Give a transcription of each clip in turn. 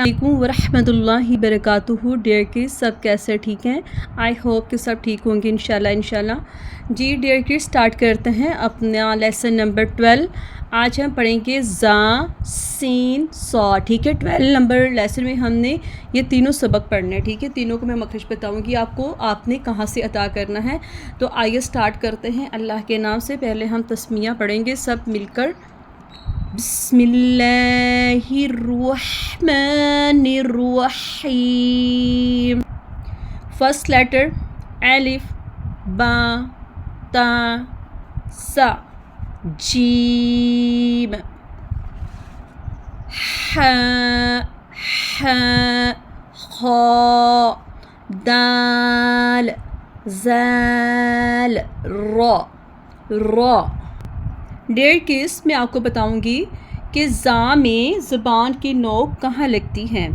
अस्सलामुअलैकुम वरहमतुल्लाहि बरकातुहू। Dear kids, सब कैसे ठीक हैं? आई होप कि सब ठीक होंगे इंशाल्लाह। जी डियर किड्स, स्टार्ट करते हैं अपना लेसन नंबर 12। आज हम पढ़ेंगे ज़ा सीन सॉ। ठीक है, 12 नंबर लेसन में हमने ये तीनों सबक पढ़ने हैं। ठीक है, तीनों को मैं मखरज बताऊंगी आपको, आपने कहाँ से अता करना है। तो आइए स्टार्ट करते हैं अल्लाह के नाम से। पहले हम तस्मिया पढ़ेंगे सब मिलकर। बिस्मिल्लाहिर्रहमानिर्रहीम। फर्स्ट लेटर अलिफ, बा, ता, सा, जीम, हा, हा, खा, दाल, ज़ाल, रा, रा। डियर किड्स, मैं आपको बताऊंगी कि ज़ा में ज़बान की नोक कहाँ लगती हैं।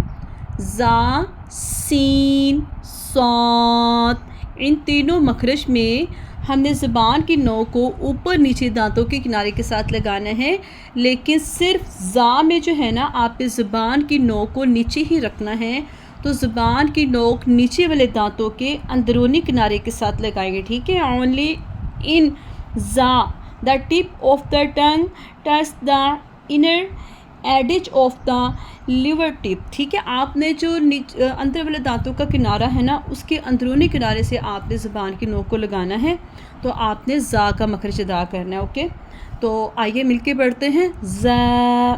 ज़ा, सीन, सौत, इन तीनों मखरज में हमने ज़बान की नोक को ऊपर नीचे दांतों के किनारे के साथ लगाना है। लेकिन सिर्फ ज़ा में जो है ना, आपने ज़बान की नोक को नीचे ही रखना है। तो ज़बान की नोक नीचे वाले दांतों के अंदरूनी किनारे के साथ लगाएंगे। ठीक है, ओनली इन ज़ा the tip of the tongue touch the inner edge of the liver tip। ठीक है, आपने जो अंदर वाले दांतों का किनारा है ना, उसके अंदरूनी किनारे से आपने ज़बान की नोक को लगाना है। तो आपने ज़ा का मखरज अदा करना है। ओके, तो आइए मिलके पढ़ते हैं। ज़ा,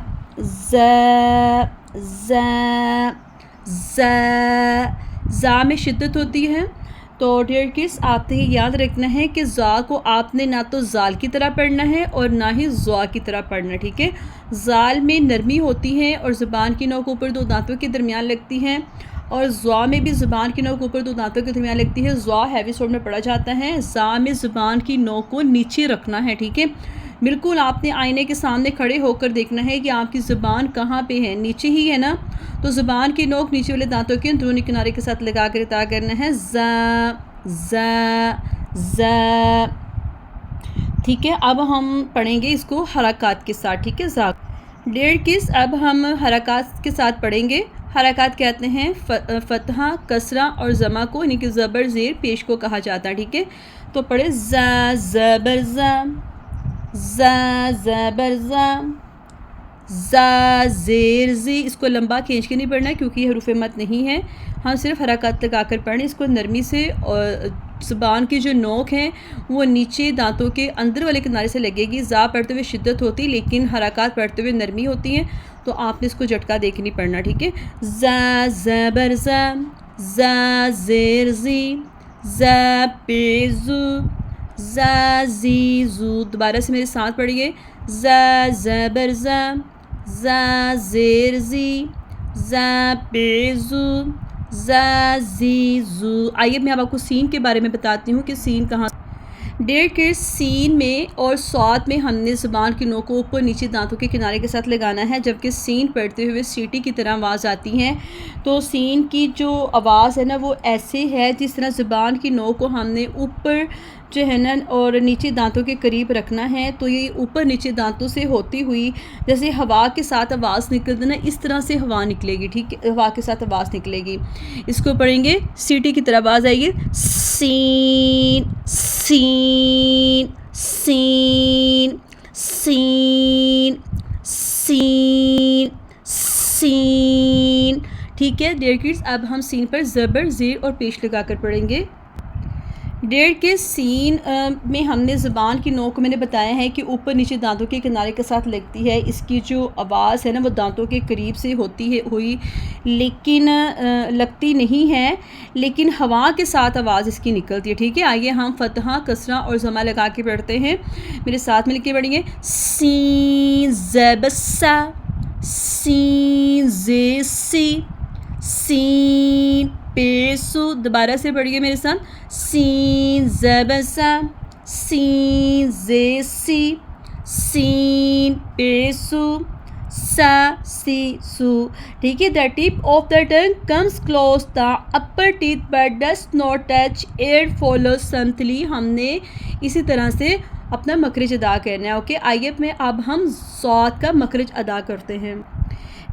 ज़ा, ज़ा, ज़ा। ज़ा में शिद्दत होती है। तो डियर किड्स, आपने ये याद रखना है कि ज़ा को आपने ना तो ज़ाल की तरह पढ़ना है और ना ही ज़्वा की तरह पढ़ना। ठीक है, ज़ाल में नरमी होती है और ज़ुबान की नोक ऊपर दो दांतों के दरमियान लगती है, और ज़्वा में भी ज़ुबान की नोक ऊपर दो दांतों के दरमियान लगती है। ज़्वा हैवी साउंड में पढ़ा जाता है। ज़ा में ज़ुबान की नोक को नीचे रखना है। ठीक है, बिल्कुल आपने आईने के सामने खड़े होकर देखना है कि आपकी ज़ुबान कहाँ पे है, नीचे ही है ना। तो ज़ुबान की नोक नीचे वाले दांतों के अंदरूनी किनारे के साथ लगा कर अता करना है। ज़ा, ज़ा, ज़ा। ठीक है, अब हम पढ़ेंगे इसको हरकत के साथ। ठीक है, ज़ा। डियर किड्स, अब हम हरकत के साथ पढ़ेंगे। हरकत कहते हैं फतहा, कसरा और ज़मा को, यानी कि ज़बर ज़ेर पेश को कहा जाता है। ठीक है, तो पढ़े ज़ा ज़बर ज़ा, ज़ा ज़बर ज़ा, ज़ा ज़ेर ज़ी। इसको लंबा खींच के नहीं पढ़ना क्योंकि ये हरूफ मत नहीं है। हम सिर्फ हरकत लगा कर पढ़ें इसको नरमी से, और ज़बान की जो नोक है वो नीचे दांतों के अंदर वाले किनारे से लगेगी। ज़ा पढ़ते हुए शिद्दत होती, लेकिन हरकत पढ़ते हुए नरमी होती हैं। तो आपने इसको झटका दे के नहीं पढ़ना। ठीक है, ज़ा ज़बर ज़ा, ज़ा ज़ेर ज़ी, ज़ा पेज़ू, ज़ा ज़ी ज़ू। दोबारा से मेरे साथ पढ़िए। ज़ा ज़बर ज़ा, ज़ा ज़ेर ज़ी, ज़ा पेज़ू, ज़ा ज़ी ज़ू। आइए मैं अब आपको सीन के बारे में बताती हूँ कि सीन कहाँ। डियर किड्स, सीन में और सौत में हमने ज़ुबान की नोक को ऊपर नीचे दांतों के किनारे के साथ लगाना है, जबकि सीन पढ़ते हुए सीटी की तरह आवाज़ आती है। तो सीन की जो आवाज़ है ना, वो ऐसे है जिस तरह ज़ुबान की नोक को हमने ऊपर जो है ना और नीचे दांतों के करीब रखना है। तो ये ऊपर नीचे दांतों से होती हुई जैसे हवा के साथ आवाज़ निकलती ना, इस तरह से हवा निकलेगी। ठीक है, हवा के साथ आवाज़ निकलेगी। इसको पढ़ेंगे, सीटी की तरह आवाज़ आएगी। सीन, सीन, सीन, सीन, सीन, सीन। ठीक है डियर किड्स, अब हम सीन पर ज़बर ज़ेर और पेश लगा कर पढ़ेंगे। डियर के सीन में हमने ज़बान की नोक को मैंने बताया है कि ऊपर नीचे दांतों के किनारे के साथ लगती है। इसकी जो आवाज़ है ना, वो दांतों के करीब से होती है हुई, लेकिन लगती नहीं है, लेकिन हवा के साथ आवाज़ इसकी निकलती है। ठीक है, आइए हम फतहा, कसरा और ज़मा लगा के पढ़ते हैं। मेरे साथ मिल के पढ़ेंगे। सीन ज़बसा, सीन ज़े सी, सीन पेसु। दोबारा से पढ़िए मेरे साथ। सीन ज़बसा, सीन ज़े सी, सीन पेसु, सा सी सू। ठीक है, the tip of the tongue comes close the upper teeth but does not touch air follow smoothly. हमने इसी तरह से अपना मखरज अदा करना है। ओके, आइए में अब हम सौत का मखरज अदा करते हैं।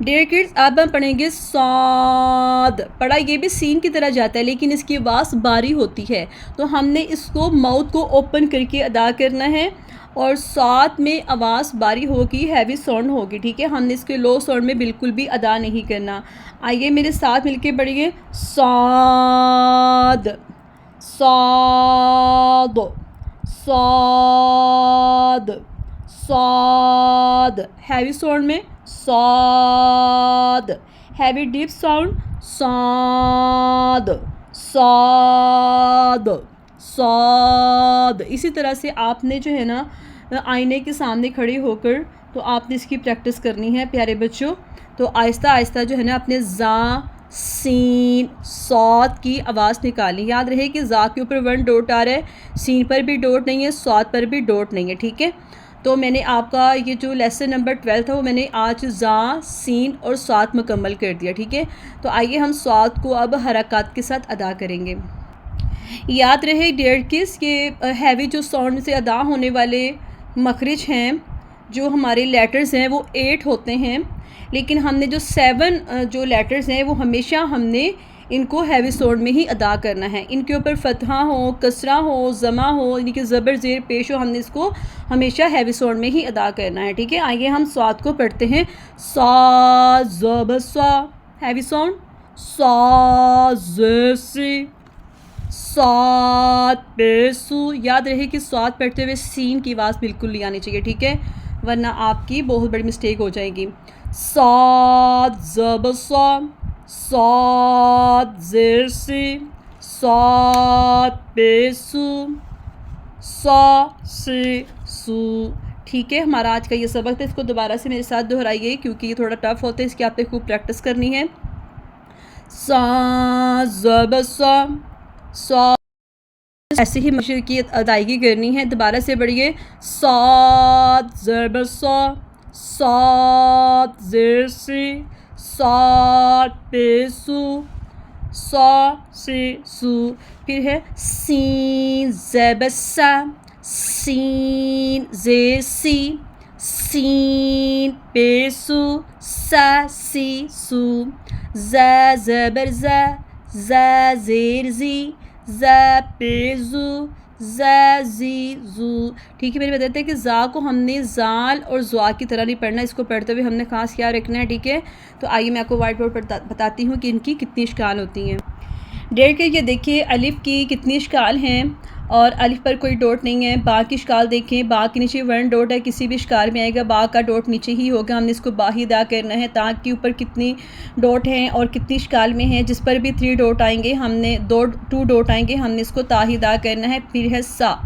डियर किड्स, अब हम पढ़ेंगे सौद। पढ़ा ये भी सीन की तरह जाता है लेकिन इसकी आवाज़ बारी होती है, तो हमने इसको माउथ को ओपन करके अदा करना है और साथ में आवाज़ बारी होगी, हैवी साउंड होगी, ठीक है। हमने इसके लो साउंड में बिल्कुल भी अदा नहीं करना। आइए मेरे साथ मिलके पढ़िए सौद सौद सौद सौद, हैवी साउंड में Saud, heavy deep sound Saud Saud Saud. इसी तरह से आपने जो है ना आईने के सामने खड़े होकर तो आपने इसकी प्रैक्टिस करनी है प्यारे बच्चों। तो आहिस्ता आहिस्ता जो है ना अपने ज़ा सीन सौद की आवाज़ निकालें। याद रहे कि ज़ा के ऊपर 1 डॉट आ रहा है, सीन पर भी डॉट नहीं है, सौद पर भी डॉट नहीं है, ठीक है। तो मैंने आपका ये जो लेसन नंबर 12 था वो मैंने आज ज़ा सीन और सौद मुकम्मल कर दिया, ठीक है। तो आइए हम सौद को अब हरकत के साथ अदा करेंगे। याद रहे डियर किड्स के हैवी जो साउंड से अदा होने वाले मखरिज हैं, जो हमारे लेटर्स हैं वो 8 होते हैं, लेकिन हमने जो 7 जो लेटर्स हैं वो हमेशा हमने इनको हैवी साउंड में ही अदा करना है। इनके ऊपर फतहा हो, कसरा हो, ज़मा हो, यानी कि ज़बर ज़ेर पेश हो, हमने इसको हमेशा हैवी साउंड में ही अदा करना है, ठीक है। आइए हम स्वाद को पढ़ते हैं। सा ज़बर सा हैवी साउंड, सा ज़े सात पेसु। याद रहे कि स्वाद पढ़ते हुए सीन की आवाज़ बिल्कुल नहीं आनी चाहिए, ठीक है, वरना आपकी बहुत बड़ी मिस्टेक हो जाएगी। सात ज़बर सा, सात ज़ेर सी, सात पेसु, सा से सु, ठीक है। हमारा आज का ये सबक था, इसको दोबारा से मेरे साथ दोहराइए क्योंकि ये थोड़ा टफ होता है, इसकी आपने खूब प्रैक्टिस करनी है। सा ज़बर सा, सा ऐसे ही मशर की अदायगी करनी है। दोबारा से बढ़िए। सात ज़बर सा, सात ज़ेर सी, सात पेसु, सा से सु। फिर है सीन ज़बर सा, सीन ज़ेर सी, सीन पेसु, सा सी सु। ज़ा ज़बर ज़ा, ज़ा ज़ेर ज़ी, ज़ा पेज़ु, ज़ा ज़ी ज़ू, ठीक है। मेरे बताते हैं कि ज़ा को हमने ज़ाल और ज़्वा की तरह नहीं पढ़ना, इसको पढ़ते हुए हमने ख़ास क्या रखना है, ठीक है। तो आइए मैं आपको वाइट बोर्ड पर बताती हूँ कि इनकी कितनी इश्काल होती हैं। डेढ़ के ये देखिए अलिफ़ की कितनी इश्काल हैं और अलिफ़ पर कोई डॉट नहीं है। बा की इश्काल देखें, बा के नीचे 1 डॉट है, किसी भी इश्काल में आएगा बा का डॉट नीचे ही होगा, हमने इसको बा ही अदा करना है। ता के ऊपर कितनी डॉट हैं और कितनी इश्काल में है, जिस पर भी 3 डॉट आएंगे हमने 2 डॉट आएंगे, हमने इसको ता ही अदा करना है। फिर है सा,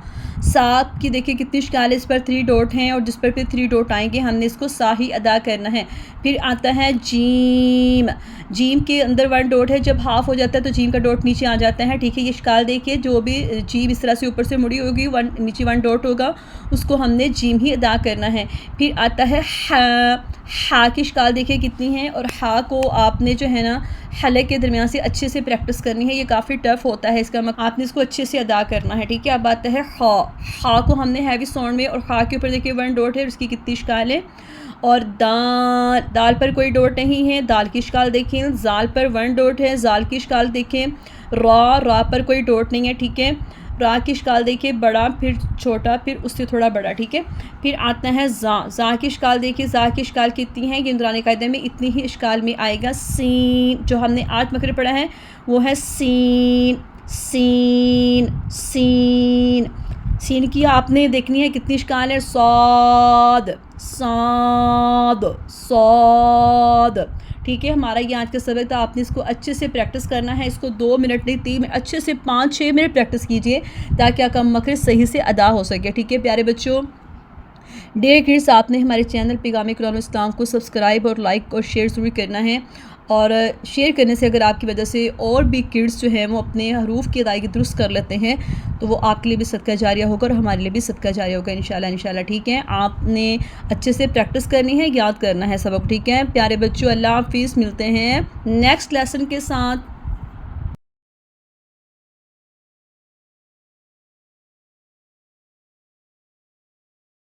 सा की देखिए कितनी इश्काल है, इस पर 3 डॉट हैं और जिस पर भी 3 डॉट आएंगे हमने इसको सा ही अदा करना है। फिर आता है जीम, जीम के अंदर 1 डॉट है, जब हाफ हो जाता है तो जीम का डॉट नीचे आ जाता है, ठीक है। ये इश्काल देखिए, जो भी जीम इस तरह से ऊपर से मुड़ी होगी नीचे 1 डॉट होगा, उसको हमने जीम ही अदा करना है। फिर आता है हा की इश्काल देखिए कितनी है और हा को आपने जो है ना हलक के दरमियान से अच्छे से प्रैक्टिस करनी है, ये काफ़ी टफ होता है, इसका आपने इसको अच्छे से अदा करना है, ठीक है। अब आता है हा को हमने हैवी साउंड में और हा के ऊपर देखिए 1 डॉट है, उसकी कितनी इश्काल है। और दाल, दाल पर कोई डॉट नहीं है, दाल की इश्काल देखें। जाल पर 1 डॉट है, जाल की इश्काल देखें। रा पर कोई डॉट नहीं है, ठीक है। रा की इश्काल देखिए, बड़ा फिर छोटा फिर उससे थोड़ा बड़ा, ठीक है। फिर आता है जा की इश्काल देखिए, जा की इश्काल कितनी है, ये नुरानी कायदे में इतनी ही इश्काल में आएगा। सीन जो हमने आज मकरे पढ़ा है वो है सीन सीन सीन। सीन की आपने देखनी है कितनी इश्काल है। सौद सौद सौद, ठीक है। हमारा ये आज का सबक था, आपने इसको अच्छे से प्रैक्टिस करना है, इसको 2 मिनट नहीं 3 मिनट अच्छे से 5-6 मिनट प्रैक्टिस कीजिए ताकि आपका मकरे सही से अदा हो सके, ठीक है प्यारे बच्चों। डेयर किड्स, आपने हमारे चैनल पैगाम कुरान इस्लाम को सब्सक्राइब और लाइक और शेयर ज़रूर करना है और शेयर करने से अगर आपकी वजह से और भी किड्स जो हैं वो अपने हरूफ की अदायगी दुरुस्त कर लेते हैं तो वो आपके लिए भी सदका जारिया होगा और हमारे लिए भी सदका जारिया होगा इंशाल्लाह, ठीक है। आपने अच्छे से प्रैक्टिस करनी है, याद करना है सबक, ठीक है प्यारे बच्चों। अल्लाह हाफिज़, मिलते हैं नेक्स्ट लेसन के साथ।